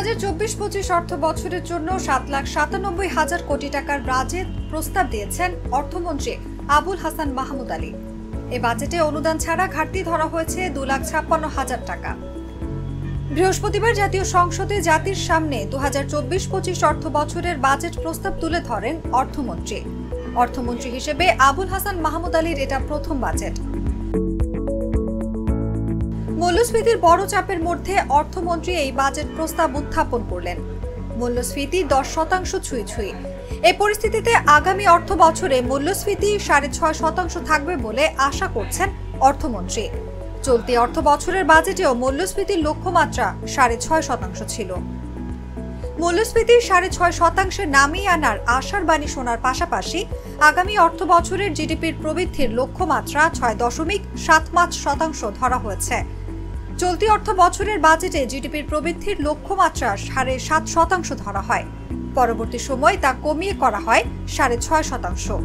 2024-25 অর্থ বছরের জন্য 7,97,000 কোটি টাকার বাজেট প্রস্তাব দিয়েছেন অর্থমন্ত্রী আবুল হাসান মাহমুদ আলী। এই বাজেটে অনুদান ছাড়া ঘাটতি ধরা হয়েছে 2,56,000 টাকা। বৃহস্পতিবার জাতীয় সংসদে জাতির সামনে 2024-25 অর্থ বছরের বাজেট প্রস্তাব তুলে ধরেন অর্থমন্ত্রী। অর্থমন্ত্রী হিসেবে আবুল হাসান মাহমুদ আলীর এটা প্রথম বাজেট। মূল্যস্ফীতির বড় চাপের মধ্যে অর্থমন্ত্রী এই বাজেট প্রস্তাব উত্থাপন করলেন। মূল্যস্ফীতি 10% ছুঁই। এই পরিস্থিতিতে আগামী অর্থ বছরে মূল্যস্ফীতি 6.5% থাকবে বলে আশা করছেন অর্থমন্ত্রী। চলতি অর্থ বছরের বাজেটেও মূল্যস্ফীতির লক্ষ্যমাত্রা 6.5% ছিল। মূল্যস্ফীতি 6.5% নামিয়ে আনার আশার বাণী শোনার পাশাপাশি আগামী অর্থ বছরের জিডিপির প্রবৃদ্ধির লক্ষ্যমাত্রা 6.75% ধরা হয়েছে। চলতি অর্থ বছরের বাজেটে জিডিপির প্রবৃদ্ধির লক্ষ্যমাত্রা 7.5% ধরা হয়। পরবর্তী সময় তা কমিয়ে করা হয় 6.5%।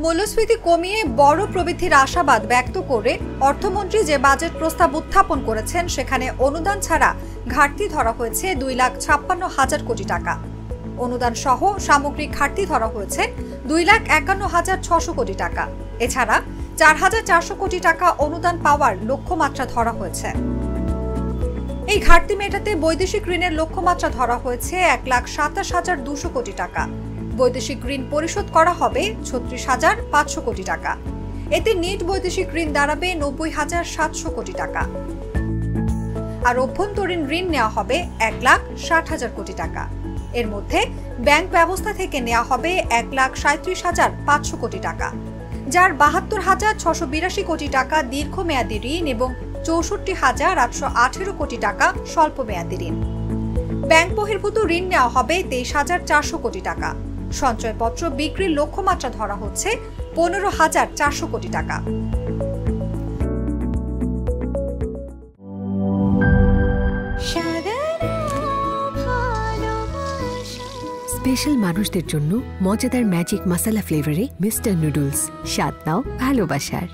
মূল্যস্ফীতি কমিয়ে বড় প্রবৃদ্ধির আশাবাদ ব্যক্ত করে অর্থমন্ত্রী যে বাজেট প্রস্তাব উত্থাপন করেছেন সেখানে অনুদান ছাড়া ঘাটতি ধরা হয়েছে 2,56,000 কোটি টাকা। অনুদান সহ সামগ্রিক ঘাটতি ধরা হয়েছে 2,51,600 কোটি টাকা। এছাড়া 4,400 কোটি টাকা অনুদান পাওয়ার লক্ষ্যমাত্রা ধরা হয়েছে। এই ঘাটতি মেটাতে বৈদেশিক ঋণের লক্ষ্যমাত্রা ধরা হয়েছে 1,27,200 কোটি টাকা। বৈদেশিক ঋণ পরিশোধ করা হবে 36,500 কোটি টাকা। এতে নেট বৈদেশিক ঋণ দাঁড়াবে 90,700 কোটি টাকা। আর অভ্যন্তরীণ ঋণ নেওয়া হবে 1,60,000 কোটি টাকা। এর মধ্যে ব্যাংক ব্যবস্থা থেকে নেওয়া হবে 1,37,500 কোটি টাকা, যার 72,682 কোটি টাকা দীর্ঘমেয়াদী ঋণ এবং 64,818 কোটি টাকা স্বল্পমেয়াদী ঋণ। ব্যাংক বহির্ভূত ঋণ নেওয়া হবে 23,400 কোটি টাকা। সঞ্চয়পত্র বিক্রির লক্ষ্যমাত্রা ধরা হচ্ছে 15,400 কোটি টাকা। স্পেশাল মানুষদের জন্য মজাদার ম্যাজিক মশলা ফ্লেভারে মিস্টার নুডলস। স্বাদ নাও ভালোবাসার।